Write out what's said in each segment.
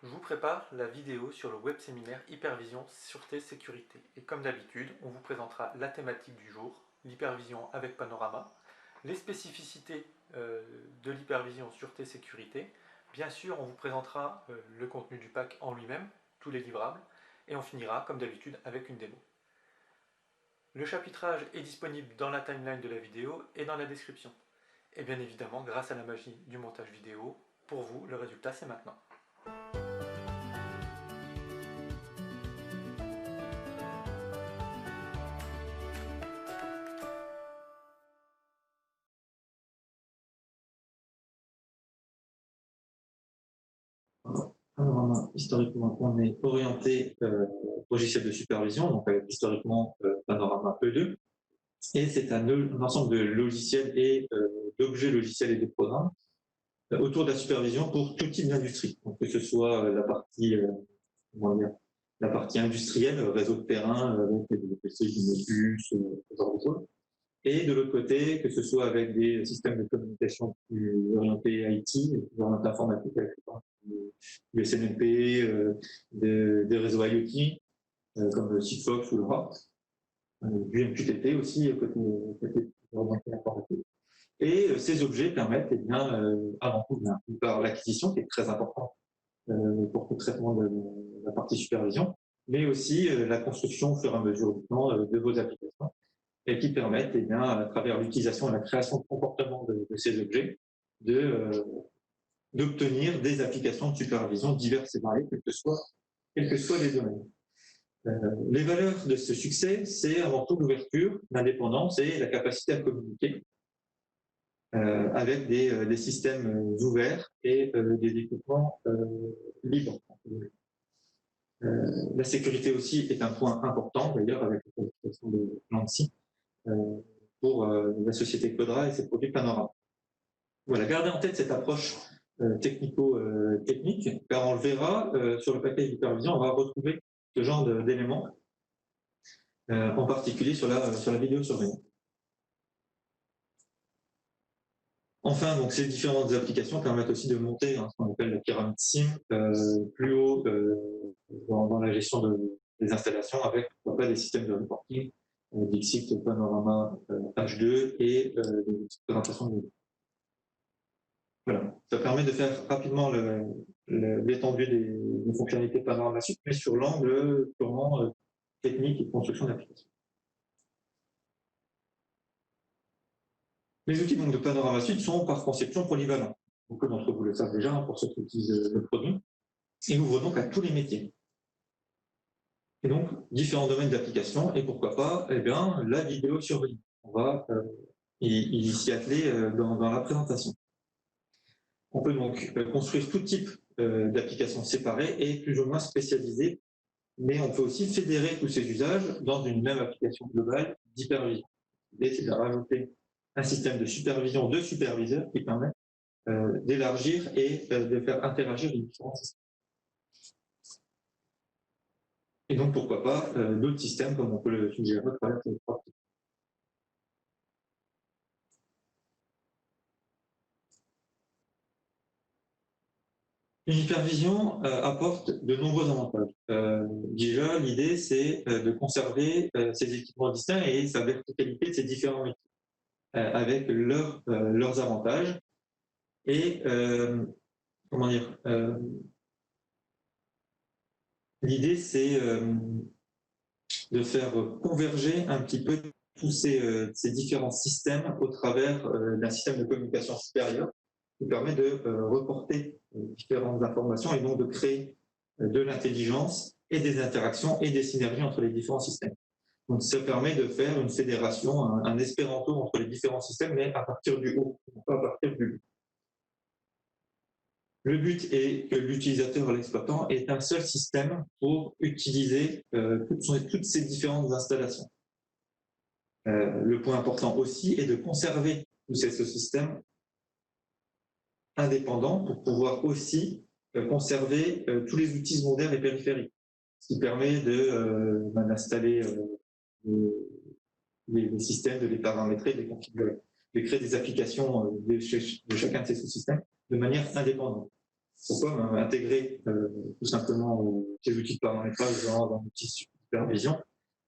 Je vous prépare la vidéo sur le web séminaire Hypervision Sûreté Sécurité. Et comme d'habitude, on vous présentera la thématique du jour, l'hypervision avec panorama, les spécificités de l'hypervision Sûreté Sécurité. Bien sûr, on vous présentera le contenu du pack en lui-même, tous les livrables, et on finira comme d'habitude avec une démo. Le chapitrage est disponible dans la timeline de la vidéo et dans la description. Et bien évidemment, grâce à la magie du montage vidéo, pour vous, le résultat c'est maintenant. Alors, historiquement, on est orienté logiciel de supervision, donc avec historiquement Panorama E2, et c'est un ensemble de logiciels et d'objets logiciels et de programmes autour de la supervision pour tout type d'industrie, donc que ce soit la partie industrielle, réseau de terrain, avec des PC, des puces, ce genre de choses. Et de l'autre côté, que ce soit avec des systèmes de communication plus orientés IT, plus orientés informatique, avec du SNMP, des réseaux IoT, comme le Sigfox ou le ROC, du MQTT aussi, côté orienté informatique. Et ces objets permettent, avant tout, par l'acquisition, qui est très importante pour le traitement de la partie supervision, mais aussi la construction au fur et à mesure du temps de vos applications, et qui permettent, à travers l'utilisation et la création de comportements de ces objets, d'obtenir des applications de supervision diverses et variées, quels que soient les domaines. Les valeurs de ce succès, c'est avant tout l'ouverture, l'indépendance et la capacité à communiquer avec des systèmes ouverts et des équipements libres. La sécurité aussi est un point important, d'ailleurs, avec la qualification de Nancy pour la société Codra et ses produits Panorama. Voilà, gardez en tête cette approche technico-technique, car on le verra sur le paquet d'hypervision, on va retrouver ce genre d'éléments, en particulier sur la vidéosurveillance. Enfin, donc, ces différentes applications permettent aussi de monter ce qu'on appelle la pyramide SIM plus haut dans la gestion des installations avec pourquoi pas des systèmes de reporting, Dixit, Panorama H2 et des présentations de données. Voilà, ça permet de faire rapidement l'étendue des fonctionnalités Panorama Suite, mais sur l'angle purement technique et de construction d'applications. Les outils donc, de Panorama Suite sont par conception polyvalents. Beaucoup d'entre vous le savent déjà pour ceux qui utilisent le produit. Ils ouvrent donc à tous les métiers. Et donc, différents domaines d'application, et pourquoi pas, la vidéosurveillance. On va y s'y atteler dans la présentation. On peut donc construire tout type d'applications séparées et plus ou moins spécialisées, mais on peut aussi fédérer tous ces usages dans une même application globale d'hypervision. L'idée, c'est de rajouter un système de supervision de superviseurs qui permet d'élargir et de faire interagir les différents systèmes. Et donc, pourquoi pas d'autres systèmes, comme on peut le suggérer à travers ces trois types. L'hypervision apporte de nombreux avantages. Déjà, l'idée, c'est de conserver ces équipements distincts et sa verticalité de ces différents métiers, avec leurs avantages. Et, l'idée, c'est de faire converger un petit peu tous ces différents systèmes au travers d'un système de communication supérieur qui permet de reporter différentes informations et donc de créer de l'intelligence et des interactions et des synergies entre les différents systèmes. Donc, ça permet de faire une fédération, un espéranto entre les différents systèmes, mais à partir du haut, pas à partir du bas. Le but est que l'utilisateur, l'exploitant, ait un seul système pour utiliser toutes ces différentes installations. Le point important aussi est de conserver tous ces systèmes indépendants pour pouvoir aussi conserver tous les outils secondaires et périphériques, ce qui permet d'installer les systèmes, de les paramétrer, de les configurer, de créer des applications de chacun de ces sous-systèmes de manière indépendante. Pourquoi intégrer tout simplement ces outils de paramétrage dans l'outil de supervision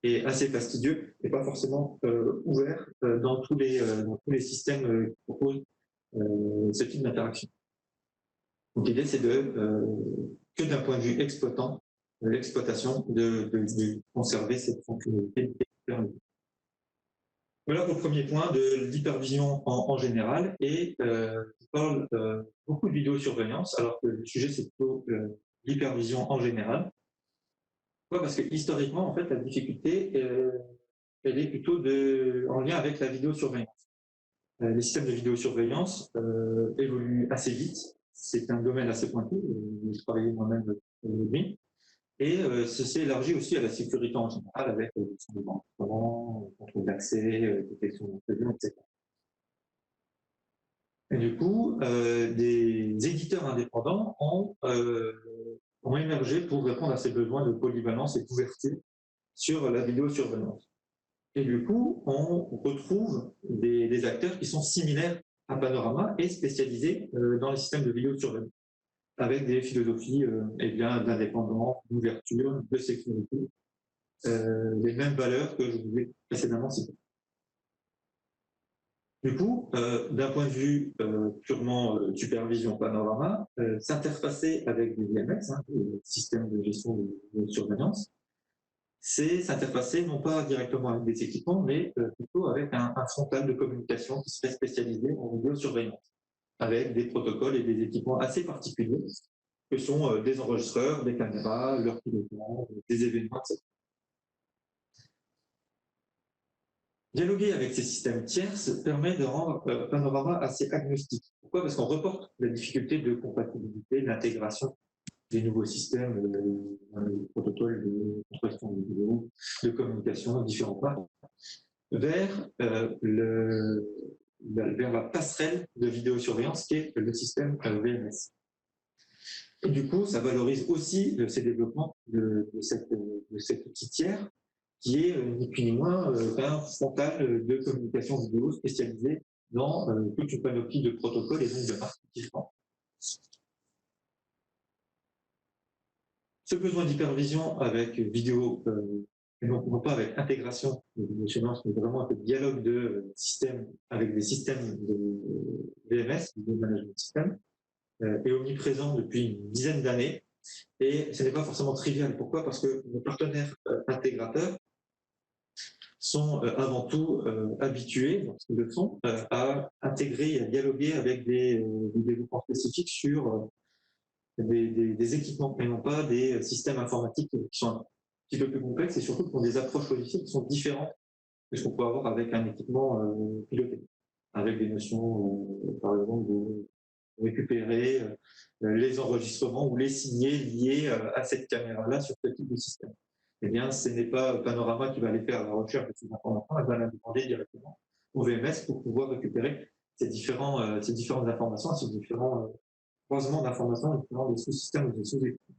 est assez fastidieux et pas forcément ouvert dans tous les systèmes qui proposent ce type d'interaction. Donc l'idée, c'est que d'un point de vue exploitant, l'exploitation, de conserver cette fonctionnalité d'hypervision. Voilà pour le premier point de l'hypervision en général. Et je parle beaucoup de vidéosurveillance, alors que le sujet, c'est plutôt l'hypervision en général. Pourquoi ? Parce que historiquement, en fait, la difficulté, elle est plutôt en lien avec la vidéosurveillance. Les systèmes de vidéosurveillance évoluent assez vite. C'est un domaine assez pointu. Je travaillais moi-même aujourd'hui. Et ceci élargi aussi à la sécurité en général avec le contrôle d'accès, détection d'intrusion, etc. Et du coup, des éditeurs indépendants ont émergé pour répondre à ces besoins de polyvalence et d'ouverture sur la vidéosurveillance. Et du coup, on retrouve des acteurs qui sont similaires à Panorama et spécialisés dans les systèmes de vidéosurveillance, avec des philosophies d'indépendance, d'ouverture, de sécurité, les mêmes valeurs que je vous ai précédemment citées. Du coup, d'un point de vue purement supervision Panorama, s'interfacer avec des VMS, des systèmes de gestion de surveillance, c'est s'interfacer non pas directement avec des équipements, mais plutôt avec un frontal de communication qui serait spécialisé en vidéosurveillance, avec des protocoles et des équipements assez particuliers, que sont des enregistreurs, des caméras, leurs pilotements, des événements, etc. Dialoguer avec ces systèmes tierces permet de rendre Panorama assez agnostique. Pourquoi ? Parce qu'on reporte la difficulté de compatibilité, d'intégration des nouveaux systèmes, les protocoles de compression de vidéo, de communication, différents pas, vers la passerelle de vidéosurveillance qui est le système VMS. Et du coup, ça valorise aussi ces développements de cet outil tiers qui est ni plus ni moins un frontal de communication vidéo spécialisé dans toute une panoplie de protocoles et donc de marques différents. Ce besoin d'hypervision avec vidéo, non pas avec intégration de vidéosurveillance, mais vraiment avec le dialogue de systèmes avec des systèmes de VMS, de management system, est omniprésent depuis une dizaine d'années. Et ce n'est pas forcément trivial. Pourquoi ? Parce que nos partenaires intégrateurs sont avant tout habitués, lorsqu'ils le font, à intégrer et à dialoguer avec des développements spécifiques sur des équipements, mais non pas des systèmes informatiques qui sont un petit peu plus complexes et surtout qui ont des approches logicielles qui sont différentes de ce qu'on peut avoir avec un équipement piloté, avec des notions, par exemple, de récupérer les enregistrements ou les signés liés à cette caméra-là sur ce type de système. Eh bien, ce n'est pas Panorama qui va aller faire la recherche de ces informations, elle va la demander directement au VMS pour pouvoir récupérer ces différentes informations, ces différents croisements d'informations différents des sous-systèmes ou des sous-équipements.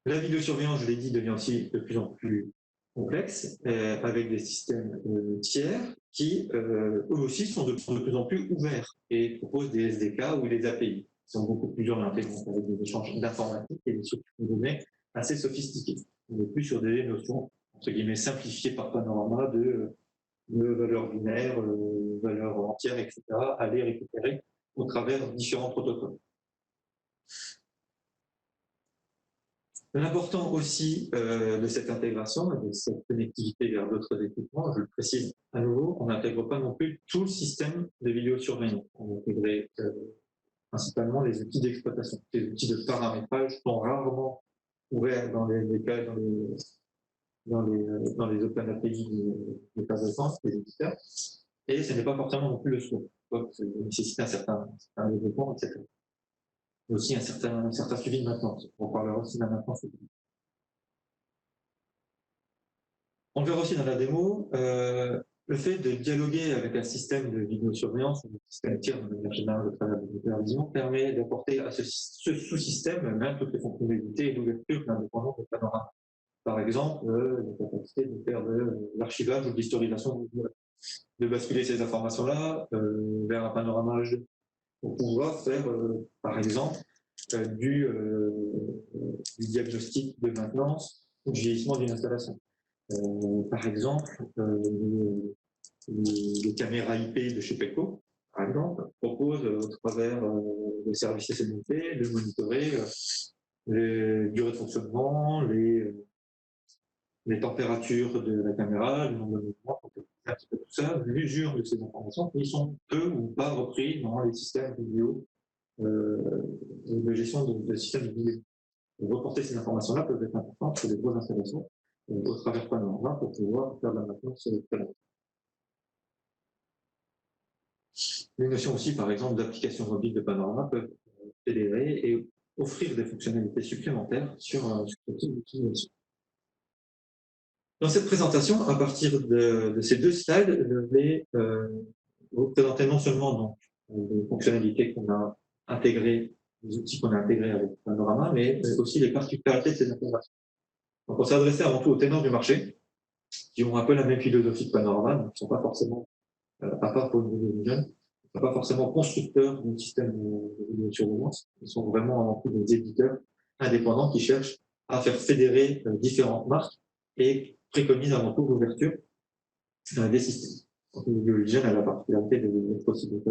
La vidéosurveillance, je l'ai dit, devient aussi de plus en plus complexe, avec des systèmes tiers qui, eux aussi, sont de plus en plus ouverts et proposent des SDK ou des API, qui sont beaucoup plus orientés avec des échanges d'informatique et des structures de données assez sophistiquées. On n'est plus sur des notions, entre guillemets, simplifiées par Panorama de valeurs binaires, valeurs entières, etc., à les récupérer au travers de différents protocoles. L'important aussi de cette intégration et de cette connectivité vers d'autres équipements, je le précise à nouveau, on n'intègre pas non plus tout le système de vidéosurveillance. On intègre principalement les outils d'exploitation. Les outils de paramétrage sont rarement ouverts dans les cas, dans les Open API de fabricants, des éditeurs, et ce n'est pas forcément non plus le souhait. Ça nécessite un certain développement, etc. Mais aussi un certain suivi de maintenance. On parlera aussi de la maintenance. On verra aussi dans la démo le fait de dialoguer avec un système de vidéosurveillance, un système tiers de manière générale de travers de l'hypervision, permet d'apporter à ce sous-système même toutes les fonctionnalités et d'ouverture d'indépendance de Panorama. Par exemple, la capacité de faire de l'archivage ou de l'historisation, de basculer ces informations-là vers un panorama HD, pour pouvoir faire, par exemple, du diagnostic de maintenance ou du vieillissement d'une installation. Par exemple, les caméras IP de chez Pelco, par exemple, proposent au travers des services SNMP de monitorer les durées de fonctionnement, les températures de la caméra, le nombre de mouvements, un petit peu tout ça, l'usure de ces informations qui sont peu ou pas repris dans les systèmes vidéo de gestion de systèmes vidéo. Reporter ces informations-là peuvent être importantes sur les grosses installations au travers de Panorama pour pouvoir faire de la maintenance préventive. Les notions aussi, par exemple, d'applications mobiles de Panorama peuvent fédérer et offrir des fonctionnalités supplémentaires sur ce type d'utilisation. Dans cette présentation, à partir de ces deux slides, je vais vous présenter non seulement donc, les fonctionnalités qu'on a intégrées, les outils qu'on a intégrés avec Panorama, mais aussi les particularités de ces intégrations. Donc, on s'est adressé avant tout aux ténors du marché, qui ont un peu la même philosophie que Panorama, donc qui ne sont pas forcément, à part pour une jeune, pas forcément constructeurs d'un système de vidéosurveillance, ils sont vraiment avant tout des éditeurs indépendants qui cherchent à faire fédérer différentes marques et préconisent avant tout l'ouverture des systèmes. Donc, Vidéovision a la particularité d'être aussi des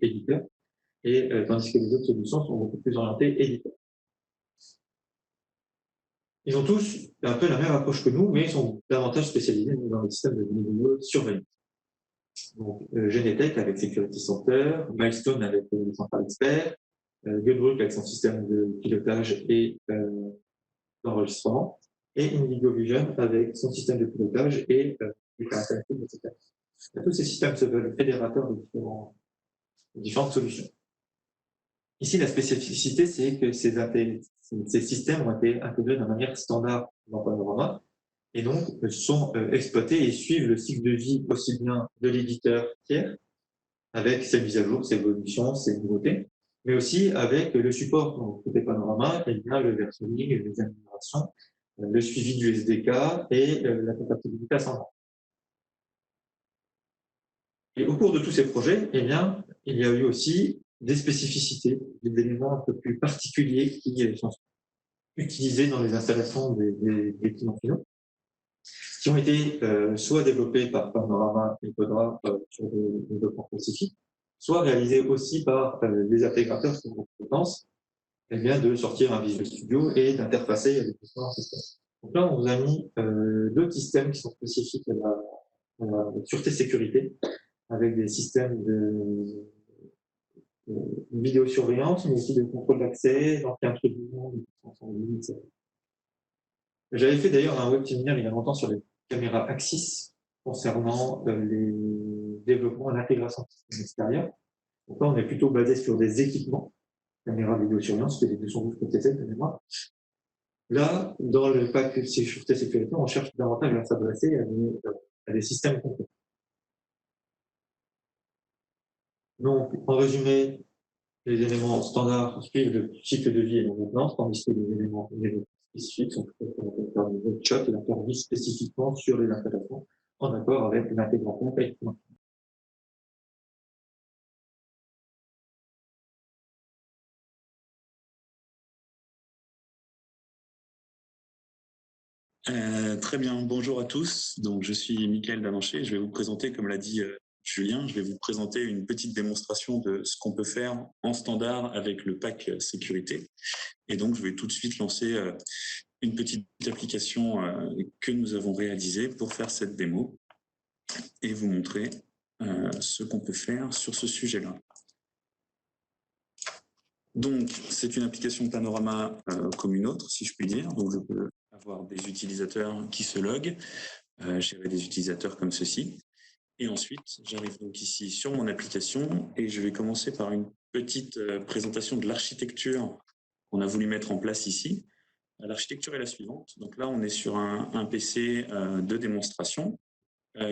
éditeurs, et tandis que les autres solutions sont beaucoup plus orientées éditeurs. Ils ont tous un peu la même approche que nous, mais ils sont davantage spécialisés dans les systèmes de vidéosurveillance. Donc, Genetec avec Security Center, Milestone avec le Central Expert, Gunbrook avec son système de pilotage et d'enregistrement, et Indigo Vision avec son système de pilotage et des caractéristiques, etc. Tous ces systèmes se veulent fédérateurs de différentes solutions. Ici, la spécificité, c'est que ces systèmes ont été intégrés de manière standard dans Panorama, et donc sont exploités et suivent le cycle de vie aussi bien de l'éditeur tiers, avec ses mises à jour, ses évolutions, ses nouveautés, mais aussi avec le support. Donc, côté Panorama, il y a le versioning, les améliorations, le suivi du SDK et la compatibilité ascendante. Et au cours de tous ces projets, eh bien, il y a eu aussi des spécificités, des éléments un peu plus particuliers qui sont utilisés dans les installations des clients finaux, qui ont été soit développés par Panorama et Codera sur des développements spécifiques, soit réalisés aussi par des intégrateurs qui ont la compétence de sortir un Visual Studio et d'interfacer avec différents systèmes. Donc là, on vous a mis deux systèmes qui sont spécifiques à la sûreté-sécurité, avec des systèmes de vidéosurveillance, mais aussi de contrôle d'accès, d'anti-intrusion, etc. J'avais fait d'ailleurs un web séminaire il y a longtemps sur les caméras Axis concernant les développements et l'intégration de systèmes extérieurs. Donc là, on est plutôt basé sur des équipements, caméras vidéosurveillance, qui est des 212 PTZ de mémoire. Là, dans le pack sûreté-sécurité, on cherche davantage à s'adresser à des systèmes complets. Donc, en résumé, les éléments standards suivent le cycle de vie et de maintenance, tandis que les éléments spécifiques sont plutôt faire des workshops et intervenir spécifiquement sur les installations en accord avec l'intégration effectivement. Très bien, bonjour à tous. Donc, je suis Mickaël Damanché. Je vais vous présenter, comme l'a dit Julien, je vais vous présenter une petite démonstration de ce qu'on peut faire en standard avec le pack sécurité. Et donc, je vais tout de suite lancer une petite application que nous avons réalisée pour faire cette démo et vous montrer ce qu'on peut faire sur ce sujet-là. Donc, c'est une application Panorama comme une autre, si je puis dire. Donc, je peux avoir des utilisateurs qui se loguent, gérer des utilisateurs comme ceci. Et ensuite, j'arrive donc ici sur mon application et je vais commencer par une petite présentation de l'architecture qu'on a voulu mettre en place ici. L'architecture est la suivante. Donc là, on est sur un PC de démonstration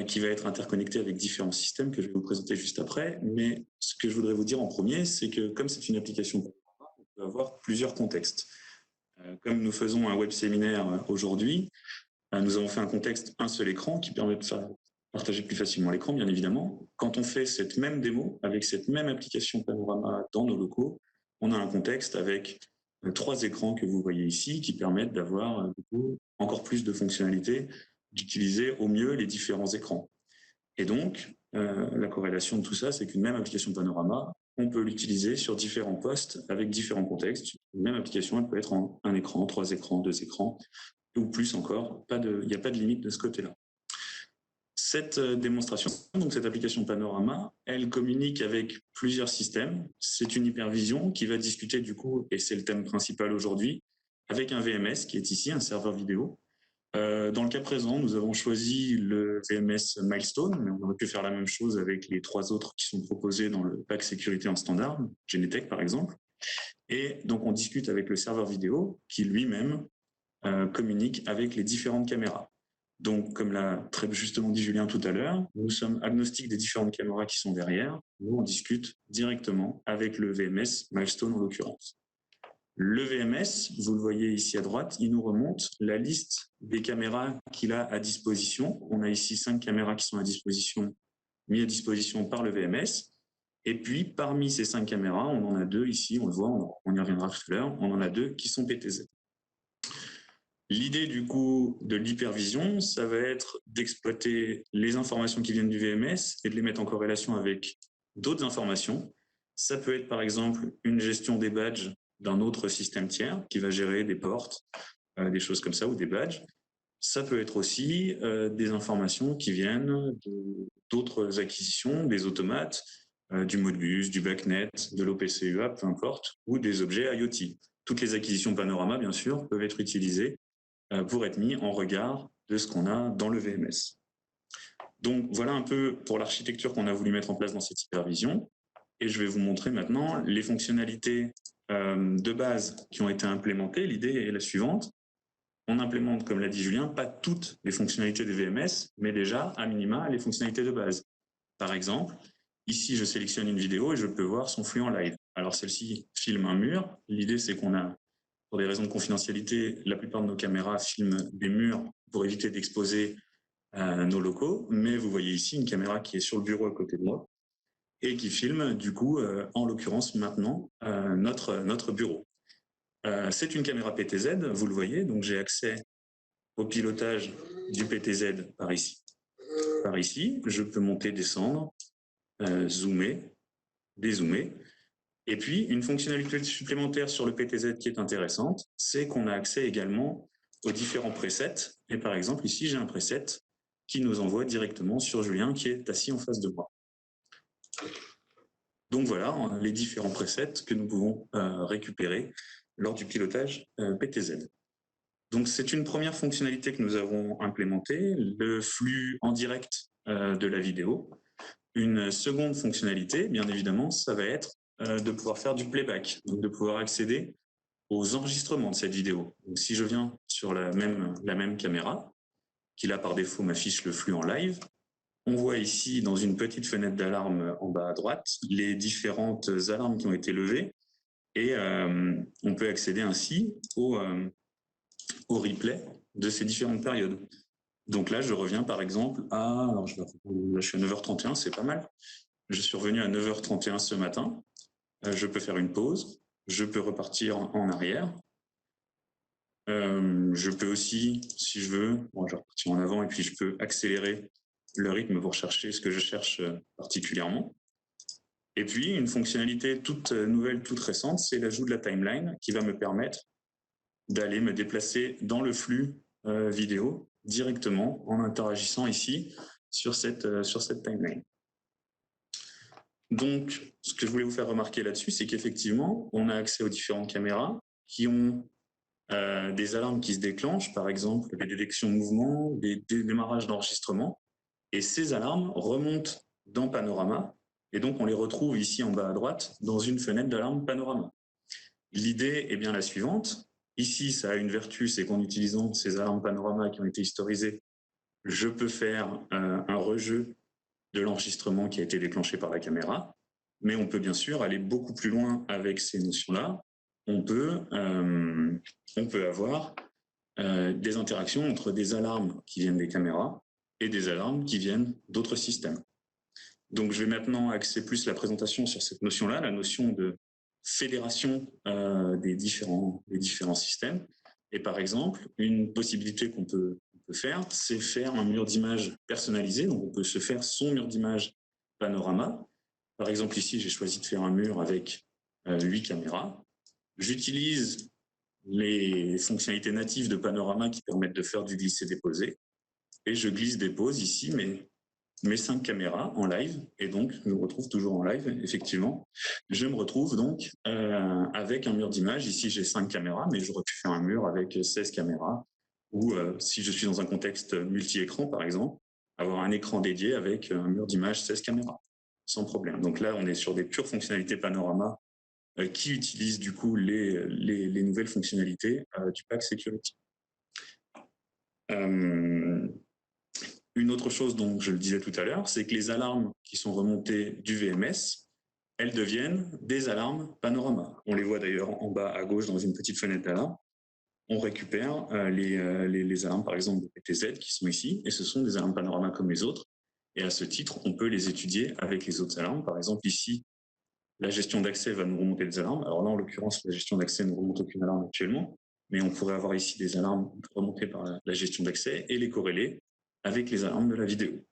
qui va être interconnecté avec différents systèmes que je vais vous présenter juste après. Mais ce que je voudrais vous dire en premier, c'est que comme c'est une application, on peut avoir plusieurs contextes. Comme nous faisons un web séminaire aujourd'hui, nous avons fait un contexte un seul écran qui permet de faire partager plus facilement l'écran, bien évidemment. Quand on fait cette même démo, avec cette même application Panorama dans nos locaux, on a un contexte avec 3 écrans que vous voyez ici qui permettent d'avoir encore plus de fonctionnalités, d'utiliser au mieux les différents écrans. Et donc, la corrélation de tout ça, c'est qu'une même application Panorama, on peut l'utiliser sur différents postes avec différents contextes. Une même application, elle peut être en 1 écran, 3 écrans, 2 écrans, ou plus encore. Il n'y a pas de limite de ce côté-là. Cette démonstration, donc cette application Panorama, elle communique avec plusieurs systèmes. C'est une hypervision qui va discuter du coup, et c'est le thème principal aujourd'hui, avec un VMS qui est ici, un serveur vidéo. Dans le cas présent, nous avons choisi le VMS Milestone, mais on aurait pu faire la même chose avec les 3 autres qui sont proposés dans le pack sécurité en standard, Genetec par exemple. Et donc on discute avec le serveur vidéo qui lui-même communique avec les différentes caméras. Donc, comme l'a très justement dit Julien tout à l'heure, nous sommes agnostiques des différentes caméras qui sont derrière. Nous, on discute directement avec le VMS Milestone en l'occurrence. Le VMS, vous le voyez ici à droite, il nous remonte la liste des caméras qu'il a à disposition. On a ici 5 caméras qui sont mises à disposition par le VMS. Et puis, parmi ces 5 caméras, on en a 2 ici, on le voit, on y reviendra tout à l'heure, on en a 2 qui sont PTZ. L'idée du coup de l'hypervision, ça va être d'exploiter les informations qui viennent du VMS et de les mettre en corrélation avec d'autres informations. Ça peut être par exemple une gestion des badges d'un autre système tiers qui va gérer des portes, des choses comme ça, ou des badges. Ça peut être aussi des informations qui viennent d'autres acquisitions, des automates, du Modbus, du BACnet, de l'OPCUA, peu importe, ou des objets IoT. Toutes les acquisitions Panorama, bien sûr, peuvent être utilisées pour être mis en regard de ce qu'on a dans le VMS. Donc voilà un peu pour l'architecture qu'on a voulu mettre en place dans cette hypervision. Et je vais vous montrer maintenant les fonctionnalités de base qui ont été implémentées. L'idée est la suivante. On implémente, comme l'a dit Julien, pas toutes les fonctionnalités des VMS, mais déjà, à minima, les fonctionnalités de base. Par exemple, ici, je sélectionne une vidéo et je peux voir son flux en live. Alors celle-ci filme un mur. L'idée, c'est qu'on a, pour des raisons de confidentialité, la plupart de nos caméras filment des murs pour éviter d'exposer nos locaux. Mais vous voyez ici une caméra qui est sur le bureau à côté de moi et qui filme, du coup, en l'occurrence maintenant, notre bureau. C'est une caméra PTZ, vous le voyez, donc j'ai accès au pilotage du PTZ par ici. Par ici, je peux monter, descendre, zoomer, dézoomer. Et puis, une fonctionnalité supplémentaire sur le PTZ qui est intéressante, c'est qu'on a accès également aux différents presets. Et par exemple, ici, j'ai un preset qui nous envoie directement sur Julien qui est assis en face de moi. Donc voilà, les différents presets que nous pouvons récupérer lors du pilotage PTZ. Donc c'est une première fonctionnalité que nous avons implémentée, le flux en direct de la vidéo. Une seconde fonctionnalité, bien évidemment, ça va être de pouvoir faire du playback, donc de pouvoir accéder aux enregistrements de cette vidéo. Donc si je viens sur la même caméra, qui là par défaut m'affiche le flux en live, on voit ici dans une petite fenêtre d'alarme en bas à droite les différentes alarmes qui ont été levées et on peut accéder ainsi au replay de ces différentes périodes. Donc là, je reviens par exemple à, alors je suis à 9h31, c'est pas mal. Je suis revenu à 9h31 ce matin. Je peux faire une pause. Je peux repartir en arrière. Je peux aussi, si je veux, bon, je vais repartir en avant et puis je peux accélérer le rythme pour chercher ce que je cherche particulièrement. Et puis, une fonctionnalité toute nouvelle, toute récente, c'est l'ajout de la timeline qui va me permettre d'aller me déplacer dans le flux vidéo directement en interagissant ici sur cette timeline. Donc, ce que je voulais vous faire remarquer là-dessus, c'est qu'effectivement, on a accès aux différentes caméras qui ont des alarmes qui se déclenchent, par exemple des détections de mouvement, des démarrages d'enregistrement, et ces alarmes remontent dans Panorama, et donc on les retrouve ici en bas à droite dans une fenêtre d'alarme Panorama. L'idée est bien la suivante. Ici, ça a une vertu, c'est qu'en utilisant ces alarmes Panorama qui ont été historisées, je peux faire un rejeu de l'enregistrement qui a été déclenché par la caméra, mais on peut bien sûr aller beaucoup plus loin avec ces notions-là. On peut avoir des interactions entre des alarmes qui viennent des caméras et des alarmes qui viennent d'autres systèmes. Donc, je vais maintenant axer plus la présentation sur cette notion-là, la notion de fédération des différents systèmes. Et par exemple, une possibilité qu'on peut faire, c'est faire un mur d'image personnalisé. Donc, on peut se faire son mur d'image panorama. Par exemple, ici, j'ai choisi de faire un mur avec 8 caméras. J'utilise les fonctionnalités natives de Panorama qui permettent de faire du glisser-déposer. Et je glisse-dépose ici mes 5 caméras en live. Et donc, je me retrouve toujours en live, effectivement. Je me retrouve donc avec un mur d'image. Ici, j'ai 5 caméras, mais j'aurais pu faire un mur avec 16 caméras. Ou si je suis dans un contexte multi-écran, par exemple, avoir un écran dédié avec un mur d'image 16 caméras, sans problème. Donc là, on est sur des pures fonctionnalités Panorama qui utilisent du coup les nouvelles fonctionnalités du pack Security. Une autre chose dont je le disais tout à l'heure, c'est que les alarmes qui sont remontées du VMS, elles deviennent des alarmes Panorama. On les voit d'ailleurs en bas à gauche dans une petite fenêtre d'alarme. On récupère les alarmes par exemple de PTZ qui sont ici, et ce sont des alarmes Panorama comme les autres. Et à ce titre, on peut les étudier avec les autres alarmes. Par exemple ici, la gestion d'accès va nous remonter des alarmes. Alors là, en l'occurrence, la gestion d'accès ne remonte aucune alarme actuellement, mais on pourrait avoir ici des alarmes remontées par la gestion d'accès et les corréler avec les alarmes de la vidéo.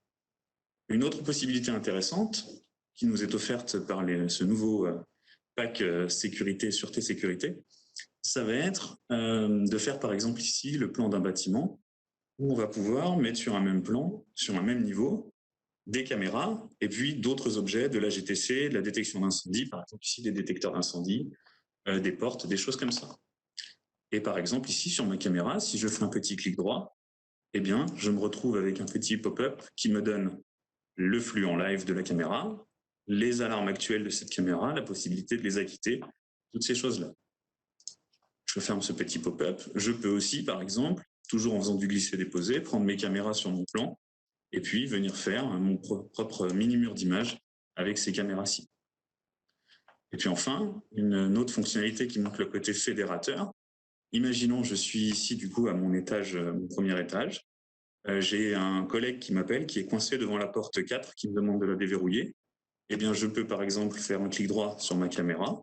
Une autre possibilité intéressante qui nous est offerte par ce nouveau pack sécurité, sûreté, sécurité, ça va être de faire par exemple ici le plan d'un bâtiment où on va pouvoir mettre sur un même plan, sur un même niveau, des caméras et puis d'autres objets de la GTC, de la détection d'incendie, par exemple ici des détecteurs d'incendie, des portes, des choses comme ça. Et par exemple ici sur ma caméra, si je fais un petit clic droit, eh bien je me retrouve avec un petit pop-up qui me donne le flux en live de la caméra, les alarmes actuelles de cette caméra, la possibilité de les acquitter, toutes ces choses-là. Je ferme ce petit pop-up. Je peux aussi, par exemple, toujours en faisant du glisser-déposer, prendre mes caméras sur mon plan et puis venir faire mon propre mini-mur d'image avec ces caméras-ci. Et puis enfin, une autre fonctionnalité qui montre le côté fédérateur. Imaginons, je suis ici du coup à mon étage, mon premier étage. J'ai un collègue qui m'appelle, qui est coincé devant la porte 4, qui me demande de la déverrouiller. Eh bien, je peux par exemple faire un clic droit sur ma caméra.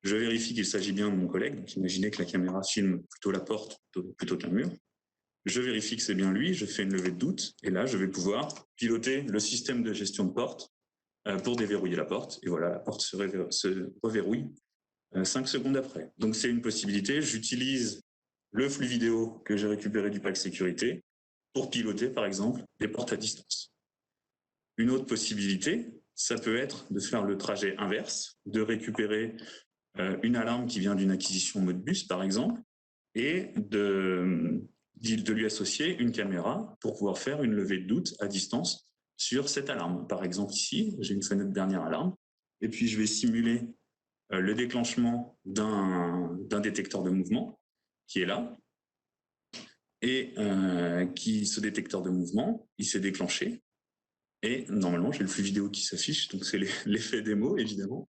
Je vérifie qu'il s'agit bien de mon collègue. Donc, imaginez que la caméra filme plutôt la porte plutôt qu'un mur. Je vérifie que c'est bien lui, je fais une levée de doute, et là, je vais pouvoir piloter le système de gestion de porte pour déverrouiller la porte. Et voilà, la porte se reverrouille 5 secondes après. Donc, c'est une possibilité. J'utilise le flux vidéo que j'ai récupéré du pack sécurité pour piloter, par exemple, des portes à distance. Une autre possibilité, ça peut être de faire le trajet inverse, de récupérer une alarme qui vient d'une acquisition Modbus, par exemple, et de lui associer une caméra pour pouvoir faire une levée de doute à distance sur cette alarme. Par exemple, ici, j'ai une fenêtre dernière alarme, et puis je vais simuler le déclenchement d'un détecteur de mouvement qui est là, et ce détecteur de mouvement, il s'est déclenché, et normalement, j'ai le flux vidéo qui s'affiche, donc c'est l'effet démo, évidemment,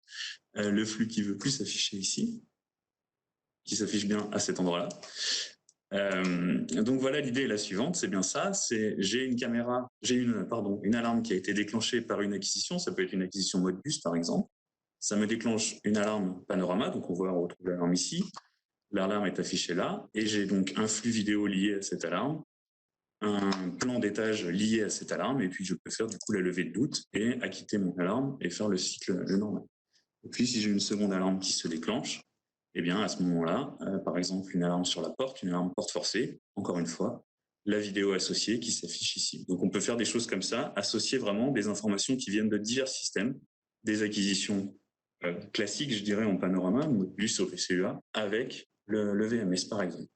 le flux qui veut plus s'afficher ici, qui s'affiche bien à cet endroit-là. Donc voilà, l'idée est la suivante, c'est bien ça, j'ai une alarme qui a été déclenchée par une acquisition, ça peut être une acquisition Modbus par exemple, ça me déclenche une alarme Panorama, donc on retrouve l'alarme ici, l'alarme est affichée là, et j'ai donc un flux vidéo lié à cette alarme, un plan d'étage lié à cette alarme, et puis je peux faire du coup la levée de doute et acquitter mon alarme et faire le cycle normal. Et puis si j'ai une seconde alarme qui se déclenche, eh bien, à ce moment-là, par exemple, une alarme sur la porte, une alarme porte forcée, encore une fois, la vidéo associée qui s'affiche ici. Donc, on peut faire des choses comme ça, associer vraiment des informations qui viennent de divers systèmes, des acquisitions classiques, je dirais, en Panorama, Modbus, OPCUA, avec le VMS, par exemple.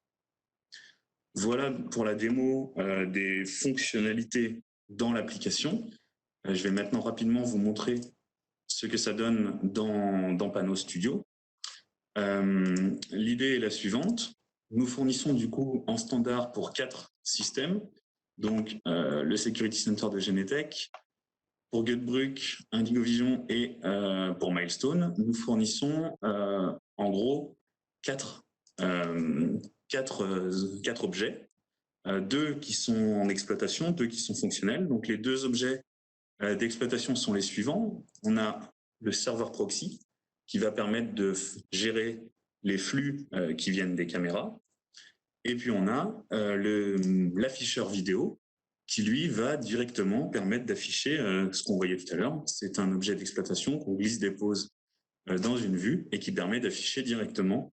Voilà pour la démo des fonctionnalités dans l'application. Je vais maintenant rapidement vous montrer ce que ça donne dans Pano Studio. L'idée est la suivante. Nous fournissons du coup en standard pour 4 systèmes. Donc, le Security Center de Genetec, pour Gutbruk, Indigo Vision et pour Milestone, nous fournissons en gros 4 objets. deux qui sont en exploitation, deux qui sont fonctionnels. Donc les deux objets d'exploitation sont les suivants. On a le serveur proxy qui va permettre de gérer les flux qui viennent des caméras. Et puis on a l'afficheur vidéo qui lui va directement permettre d'afficher ce qu'on voyait tout à l'heure. C'est un objet d'exploitation qu'on glisse-dépose dans une vue et qui permet d'afficher directement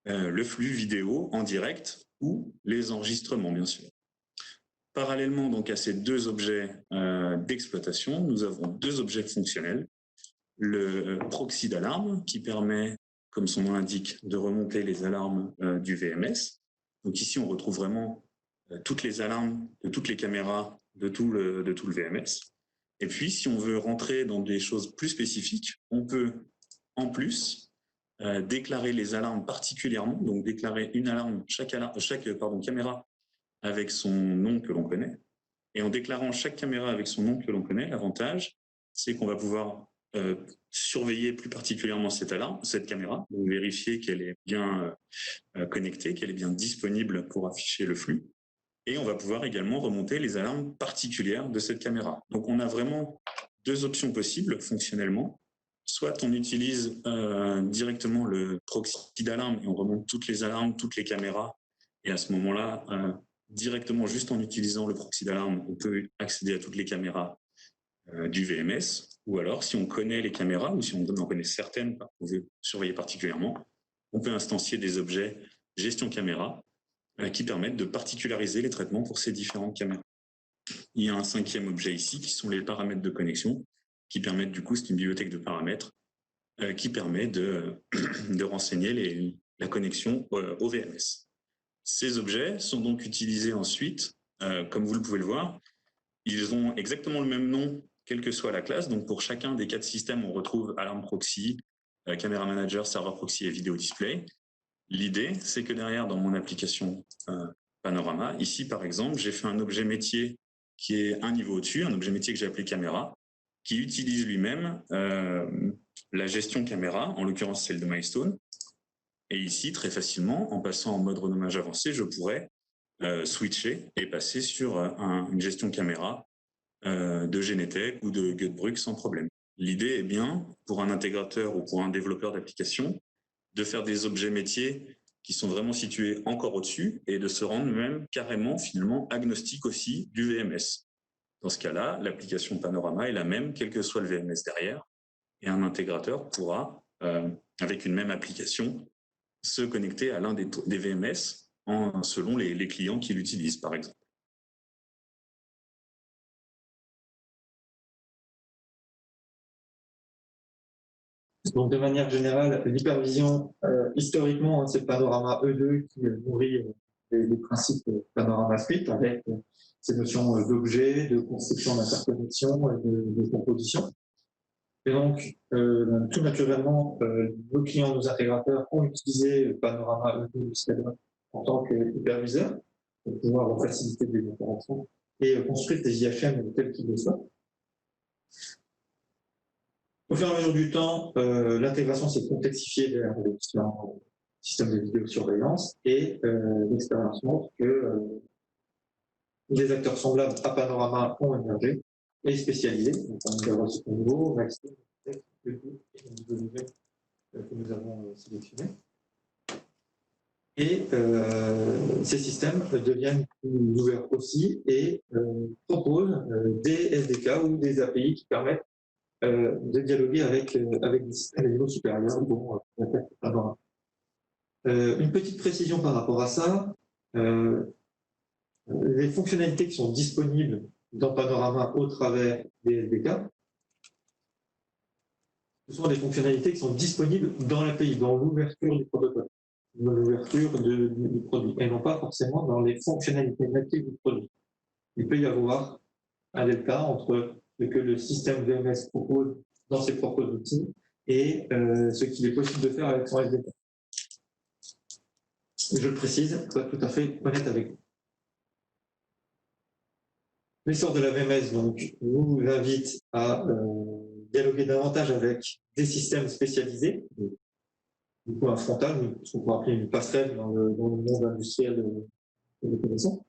le flux vidéo en direct ou les enregistrements, bien sûr. Parallèlement donc à ces deux objets d'exploitation, nous avons deux objets fonctionnels. Le proxy d'alarme qui permet, comme son nom l'indique, de remonter les alarmes du VMS. Donc ici, on retrouve vraiment toutes les alarmes de toutes les caméras de tout le VMS. Et puis, si on veut rentrer dans des choses plus spécifiques, on peut en plus déclarer les alarmes particulièrement, donc déclarer une alarme, chaque caméra avec son nom que l'on connaît. Et en déclarant chaque caméra avec son nom que l'on connaît, l'avantage, c'est qu'on va pouvoir surveiller plus particulièrement cette caméra, donc vérifier qu'elle est bien connectée, qu'elle est bien disponible pour afficher le flux. Et on va pouvoir également remonter les alarmes particulières de cette caméra. Donc on a vraiment deux options possibles fonctionnellement. Soit on utilise directement le proxy d'alarme et on remonte toutes les alarmes, toutes les caméras. Et à ce moment-là, directement, juste en utilisant le proxy d'alarme, on peut accéder à toutes les caméras du VMS. Ou alors, si on connaît les caméras, ou si on en connaît certaines, qu'on veut surveiller particulièrement, on peut instancier des objets gestion caméra qui permettent de particulariser les traitements pour ces différentes caméras. Il y a un cinquième objet ici, qui sont les paramètres de connexion, qui permettent du coup, c'est une bibliothèque de paramètres, qui permet de renseigner la connexion au VMS. Ces objets sont donc utilisés ensuite, comme vous le pouvez le voir, ils ont exactement le même nom, quelle que soit la classe. Donc pour chacun des quatre systèmes, on retrouve Alarm Proxy, Camera Manager, Server Proxy et Video Display. L'idée, c'est que derrière, dans mon application Panorama, ici par exemple, j'ai fait un objet métier qui est un niveau au-dessus, un objet métier que j'ai appelé Caméra, qui utilise lui-même la gestion caméra, en l'occurrence celle de Milestone. Et ici, très facilement, en passant en mode renommage avancé, je pourrais switcher et passer sur une gestion caméra de Genetec ou de Gutbrück sans problème. L'idée est bien, pour un intégrateur ou pour un développeur d'application, de faire des objets métiers qui sont vraiment situés encore au-dessus et de se rendre même carrément, finalement, agnostique aussi du VMS. Dans ce cas-là, l'application Panorama est la même, quel que soit le VMS derrière, et un intégrateur pourra, avec une même application, se connecter à l'un des VMS selon les clients qui l'utilisent, par exemple. Donc, de manière générale, l'hypervision, historiquement, c'est le Panorama E2 qui nourrit les principes Panorama Script avec ces notions d'objets, de construction d'interconnexion et de composition. Et donc, tout naturellement, nos clients, nos intégrateurs ont utilisé Panorama E2 en tant qu'hyperviseur pour pouvoir faciliter des opérations et construire des IHM tels qu'ils le soient. Au fur et à mesure du temps, l'intégration s'est complexifiée vers les différents systèmes de vidéosurveillance et l'expérience montre que des acteurs semblables à Panorama ont émergé et spécialisés. Donc, on va voir ce niveau, Maxime, et le niveau que nous avons sélectionné. Et ces systèmes deviennent plus ouverts aussi et proposent des SDK ou des API qui permettent de dialoguer avec des systèmes à niveau supérieur, dont Panorama. Une petite précision par rapport à ça, les fonctionnalités qui sont disponibles dans Panorama au travers des SDK, ce sont des fonctionnalités qui sont disponibles dans l'API, dans l'ouverture du protocole, dans l'ouverture du produit, et non pas forcément dans les fonctionnalités natives du produit. Il peut y avoir un delta entre ce que le système VMS propose dans ses propres outils et ce qu'il est possible de faire avec son SDK. Je le précise, pour être tout à fait honnête avec vous. L'essor de la VMS donc, vous invite à dialoguer davantage avec des systèmes spécialisés, du coup un frontal, ce qu'on pourrait appeler une passerelle dans le monde industriel que nous connaissons,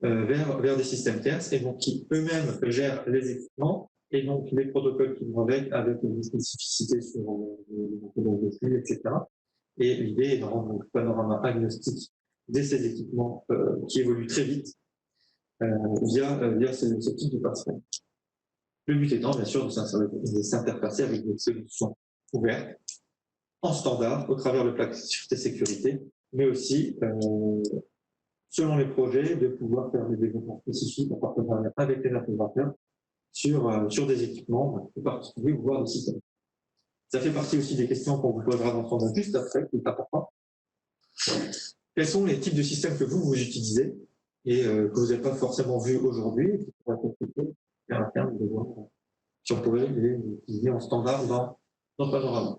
vers des systèmes tierces et donc qui eux-mêmes gèrent les équipements et donc les protocoles qui vont avec des spécificités sur les flux, etc. Et l'idée est de rendre un panorama agnostique de ces équipements qui évoluent très vite via ce type de plateforme. Le but étant, bien sûr, de s'interfacer avec des solutions ouvertes, en standard, au travers de plaques sûreté-sécurité, mais aussi, selon les projets, de pouvoir faire des développements spécifiques en partenariat avec les intégrateurs sur des équipements plus particuliers, voire des systèmes. Ça fait partie aussi des questions qu'on vous posera dans le sondage juste après, qui est important. Quels sont les types de systèmes que vous utilisez et que vous n'avez pas forcément vu aujourd'hui et qui pourraient être compliqués à terme de voir si on pourrait les utiliser en standard dans Panorama.